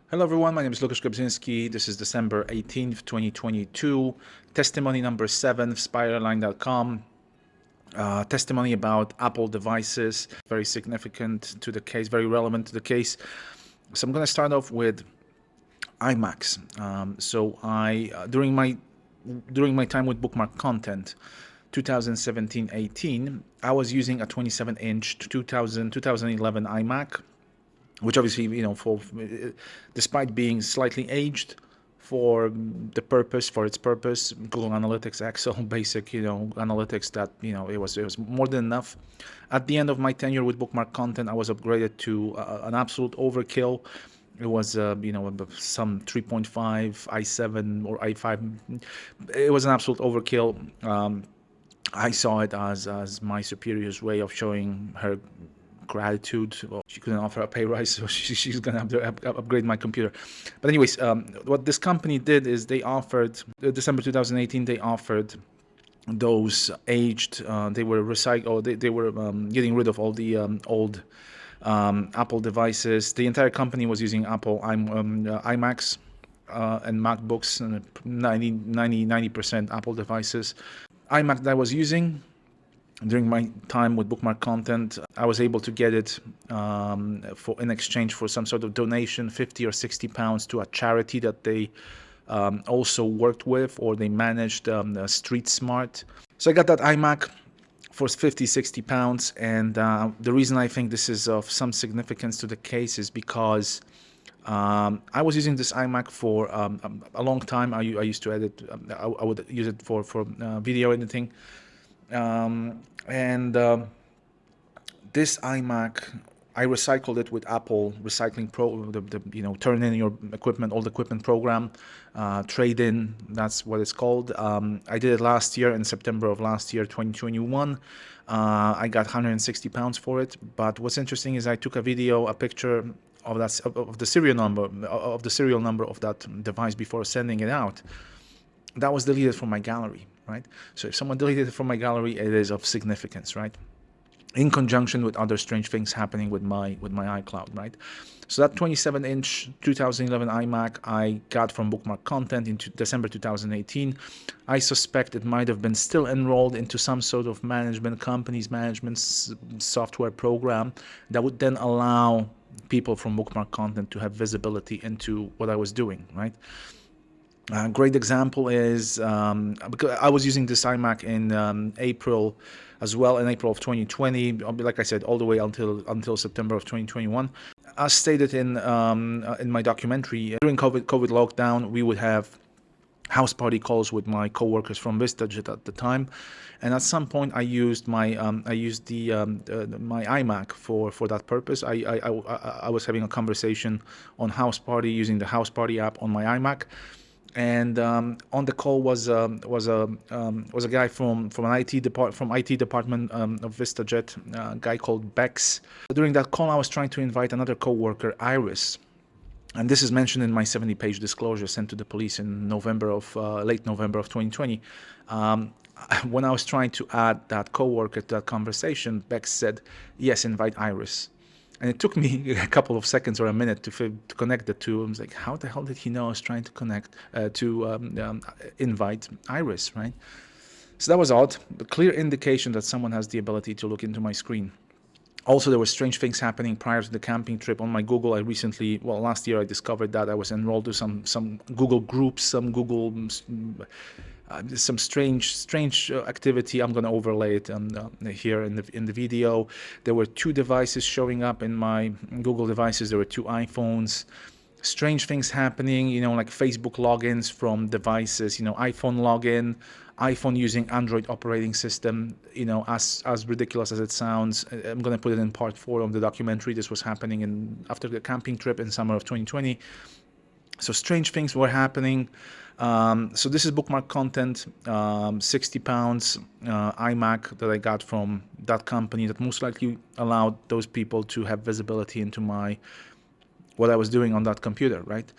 Hello everyone, my name is Lukasz Grabzinski. This is December 18th, 2022. Testimony number 7, Airline.com. Testimony about Apple devices, very significant to the case, very relevant to the case. So I'm going to start off with iMacs. During my time with Bookmark Content, 2017-18, I was using a 27-inch 2011 iMac, which obviously, despite being slightly aged for its purpose, Google Analytics, Excel, basic, analytics, that, it was more than enough. At the end of my tenure with Bookmark Content, I was upgraded to an absolute overkill. It was, some 3.5, i7 or i5. It was an absolute overkill. I saw it as my superior's way of showing her gratitude. Well, she couldn't offer a pay rise, so she's gonna have to upgrade my computer. But anyways, what this company did is they offered, December 2018, they offered those aged, they were recycled, they were getting rid of all the old Apple devices. The entire company was using Apple iMacs and MacBooks, and 90% Apple devices. iMac that I was using during my time with Bookmark Content, I was able to get it in exchange for some sort of donation, 50 or 60 pounds, to a charity that they also worked with, or they managed, Street Smart. So I got that iMac for 50, 60 pounds. And the reason I think this is of some significance to the case is because I was using this iMac for a long time. I used to edit, I would use it for video editing. This iMac, I recycled it with Apple Recycling Pro, turn in your equipment, old equipment program, trade in, that's what it's called. I did it last year, in September of last year, 2021. I got 160 pounds for it. But what's interesting is I took a picture of the serial number of that device before sending it out. That was deleted from my gallery, right? So if someone deleted it from my gallery, it is of significance, right? In conjunction with other strange things happening with my iCloud, right? So that 27-inch 2011 iMac I got from Bookmark Content in December 2018. I suspect it might have been still enrolled into some sort of management software program that would then allow people from Bookmark Content to have visibility into what I was doing, right? A great example is, because I was using this iMac in April as well, in April of 2020, like I said, all the way until September of 2021. As stated in my documentary, during COVID lockdown, we would have house party calls with my coworkers from VistaJet at the time, and at some point I used my my iMac for that purpose. I was having a conversation on House Party using the House Party app on my iMac. And on the call was a guy from IT department of VistaJet, a guy called Bex. During that call, I was trying to invite another coworker, Iris, and this is mentioned in my 70-page disclosure sent to the police in late November of 2020. When I was trying to add that coworker to that conversation, Bex said, "Yes, invite Iris." And it took me a couple of seconds or a minute to connect the two. I was like, how the hell did he know I was trying to invite Iris, right? So that was odd, but clear indication that someone has the ability to look into my screen. Also, there were strange things happening prior to the camping trip. On my Google, last year I discovered that I was enrolled to some Google groups, some strange activity. I'm going to overlay it here in the video. There were 2 devices showing up in my Google devices. There were 2 iPhones. Strange things happening, like Facebook logins from devices, iPhone login, iPhone using Android operating system, as ridiculous as it sounds. I'm going to put it in part 4 of the documentary. This was happening after the camping trip in summer of 2020. So strange things were happening. So this is Bookmark Content, 60 pounds iMac that I got from that company that most likely allowed those people to have visibility into my what I was doing on that computer, right?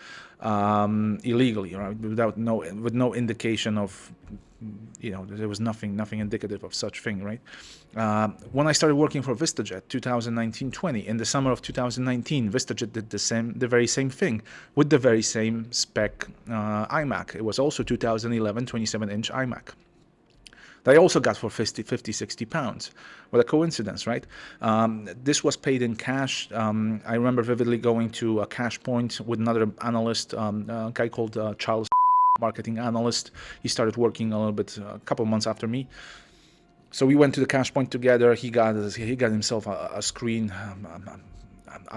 Illegally, right? With no indication of, there was nothing indicative of such thing, right? When I started working for VistaJet, 2019-20, in the summer of 2019, VistaJet did the very same thing with the very same spec iMac. It was also 2011 27-inch iMac that I also got for 50, 60 pounds. What a coincidence, right? This was paid in cash. I remember vividly going to a cash point with another analyst, a guy called Charles, marketing analyst. He started working a little bit, a couple months after me. So we went to the cash point together. He got himself a screen,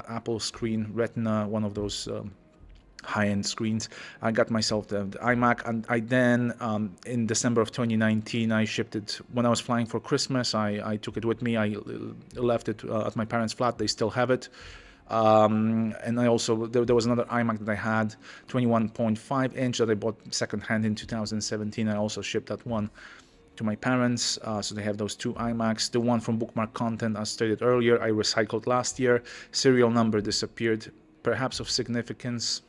Apple screen, Retina, one of those high-end screens. I got myself the iMac, and I then in December of 2019 I shipped it. When I was flying for Christmas, I took it with me. I left it at my parents' flat. They still have it. And I also there was another iMac that I had, 21.5 inch, that I bought secondhand in 2017. I also shipped that one to my parents, so they have those two iMacs. The one from Bookmark Content, as stated earlier, I recycled last year. Serial number disappeared, perhaps of significance.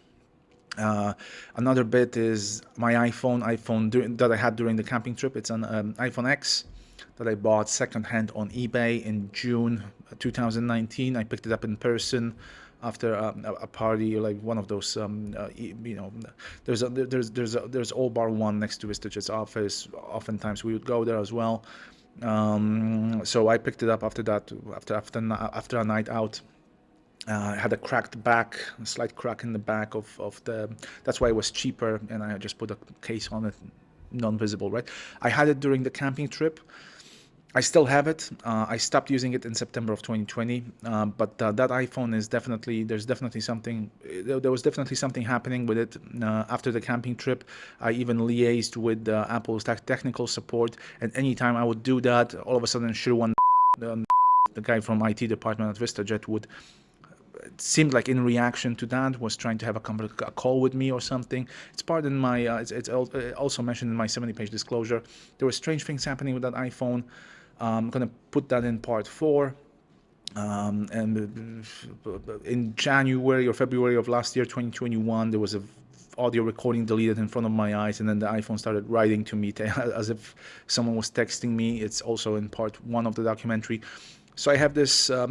Another bit is my iPhone that I had during the camping trip. It's an iPhone X that I bought secondhand on eBay in June 2019. I picked it up in person after a party, like one of those. There's Old Bar One next to VistaJet's office. Oftentimes we would go there as well. So I picked it up after that, after a night out. Had a cracked back, a slight crack in the back of the. That's why it was cheaper, and I just put a case on it, non-visible, right? I had it during the camping trip. I still have it. I stopped using it in September of 2020, but that iPhone is there's definitely something. There was definitely something happening with it after the camping trip. I even liaised with Apple's technical support, and anytime I would do that, all of a sudden, the guy from IT department at VistaJet would. It seemed like in reaction to that was trying to have a call with me or something. It's part in my it's also mentioned in my 70-page disclosure. There were strange things happening with that iPhone. I'm gonna put that in part 4. And in January or February of last year, 2021, there was a audio recording deleted in front of my eyes, and then the iPhone started writing to me as if someone was texting me. It's also in part 1 of the documentary. So I have this. I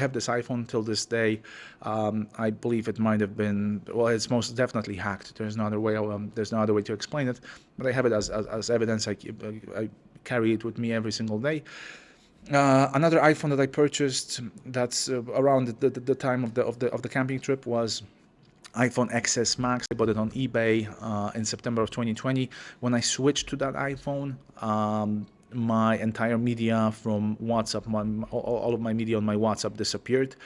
have this iPhone till this day. I believe it might have been. Well, it's most definitely hacked. There's no other way. There's no other way to explain it. But I have it as evidence. I carry it with me every single day. Another iPhone that I purchased. That's around the time of the camping trip was iPhone XS Max. I bought it on eBay in September of 2020. When I switched to that iPhone. My entire media from WhatsApp, all of my media on my WhatsApp disappeared.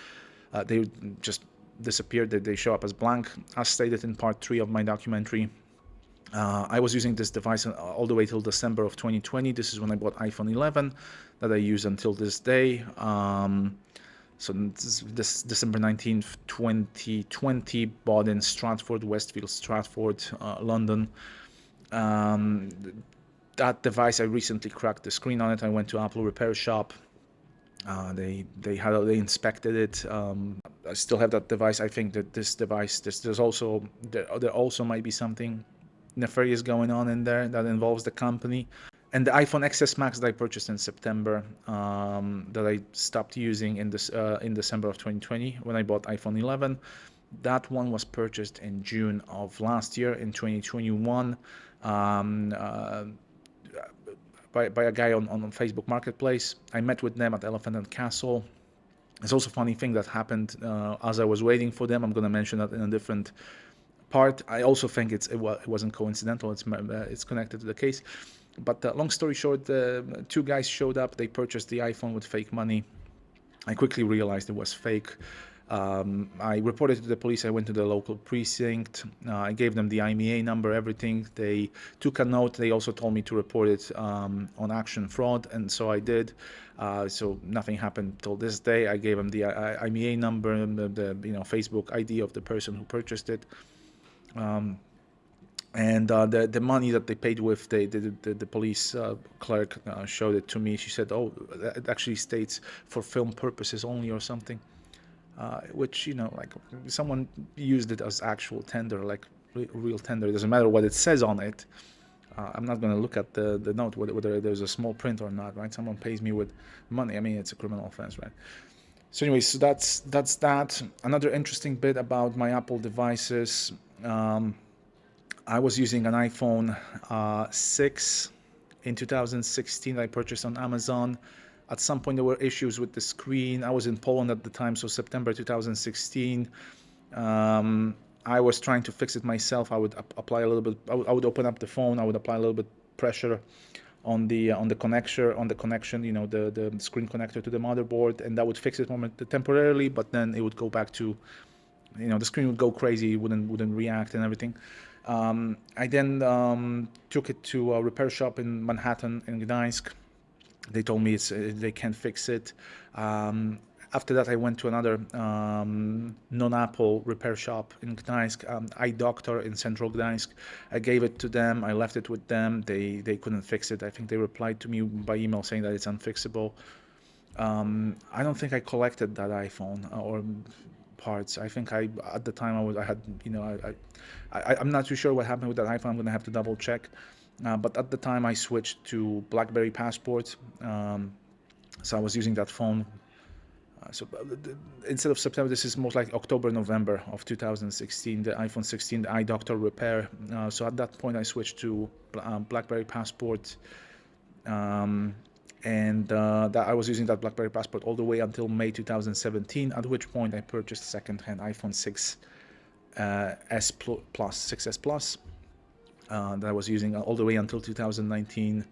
They just disappeared. They show up as blank, as stated in part 3 of my documentary. I was using this device all the way till December of 2020. This is when I bought iPhone 11 that I use until this day. So this December 19th, 2020, bought in Stratford, Westfield, Stratford, London. That device, I recently cracked the screen on it. I went to Apple repair shop. They inspected it. I still have that device. I think that this device, there also might be something nefarious going on in there that involves the company. And the iPhone XS Max that I purchased in September, that I stopped using in December of 2020 when I bought iPhone 11. That one was purchased in June of last year, in 2021. By a guy on Facebook Marketplace. I met with them at Elephant and Castle. It's also a funny thing that happened as I was waiting for them. I'm going to mention that in a different part. I also think it wasn't coincidental. It's connected to the case. But long story short, two guys showed up. They purchased the iPhone with fake money. I quickly realized it was fake. I reported to the police. I went to the local precinct. I gave them the IMEI number, everything. They took a note. They also told me to report it on action fraud, and so I did. So nothing happened till this day. I gave them the IMEI number and the Facebook ID of the person who purchased it. And the money that they paid with, the police clerk showed it to me. She said, "Oh, it actually states for film purposes only or something." which, like someone used it as actual tender, like real tender. It doesn't matter what it says on it. I'm not going to look at the note, whether there's a small print or not, right? Someone pays me with money. I mean, it's a criminal offense, right? So anyway, so that's that. Another interesting bit about my Apple devices. I was using an iPhone 6 in 2016. I purchased on Amazon. At some point, there were issues with the screen. I was in Poland at the time, so September 2016. I was trying to fix it myself. I would apply a little bit. I would open up the phone. I would apply a little bit pressure on the connection, the screen connector to the motherboard, and that would fix it temporarily. But then it would go back to, the screen would go crazy, wouldn't react and everything. I then took it to a repair shop in Manhattan, in Gdańsk. They told me they can't fix it. After that, I went to another non-Apple repair shop in Gdańsk, Eye Doctor in central Gdańsk. I gave it to them. I left it with them. They couldn't fix it. I think they replied to me by email saying that it's unfixable. I don't think I collected that iPhone or parts. I think at the time I had, I'm not too sure what happened with that iPhone. I'm gonna have to double check. But at the time I switched to BlackBerry Passport. So I was using that phone. Instead of September, this is most like October, November of 2016, the iPhone 16, the Eye Doctor repair. So at that point, I switched to BlackBerry Passport. That I was using that BlackBerry Passport all the way until May 2017, at which point I purchased second-hand iPhone 6 S Plus, 6S Plus, that I was using all the way until 2019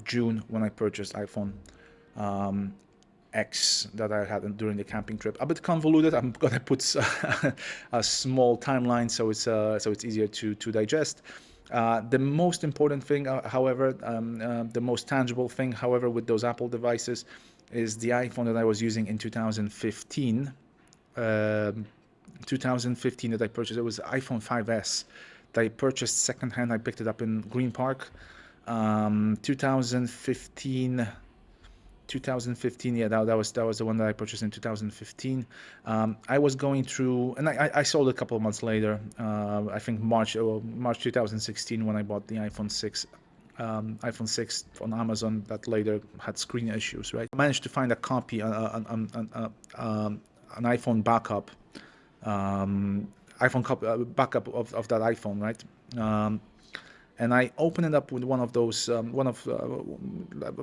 June, when I purchased iPhone X that I had during the camping trip. A bit convoluted. I'm gonna put a small timeline so it's easier to digest. The most important thing, however, the most tangible thing, however, with those Apple devices is the iPhone that I was using in 2015. 2015 that I purchased. It was iPhone 5S that I purchased secondhand. I picked it up in Green Park. 2015, yeah, that was the one that I purchased in 2015. I was going through, and I sold a couple of months later. I think March 2016, when I bought the iPhone 6 on Amazon, that later had screen issues. Right, I managed to find a copy, an iPhone backup, backup of that iPhone, right? And I open it up with one of those, a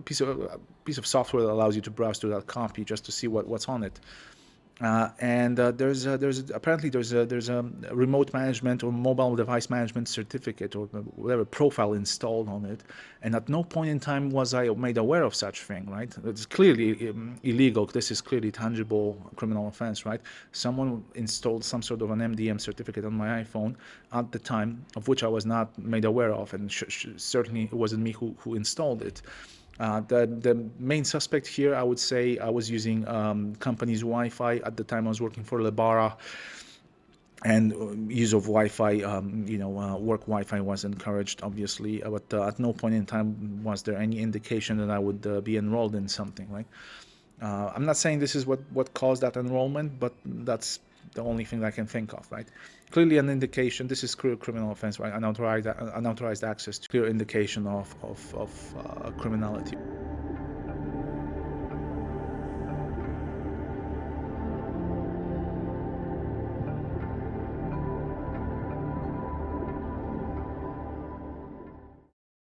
piece of software that allows you to browse through that copy just to see what's on it. There's a remote management or mobile device management certificate or whatever profile installed on it, and at no point in time was I made aware of such thing. Right, it's clearly illegal. This is clearly tangible criminal offense. Right, someone installed some sort of an MDM certificate on my iPhone at the time, of which I was not made aware of, and certainly it wasn't me who installed it. The main suspect here, I would say, I was using company's Wi-Fi. At the time I was working for Lebara, and use of Wi-Fi, work Wi-Fi was encouraged, obviously, but at no point in time was there any indication that I would be enrolled in something, right? I'm not saying this is what caused that enrollment, but that's the only thing I can think of, right? Clearly an indication, this is clear criminal offense, right? Unauthorized access, to clear indication of criminality.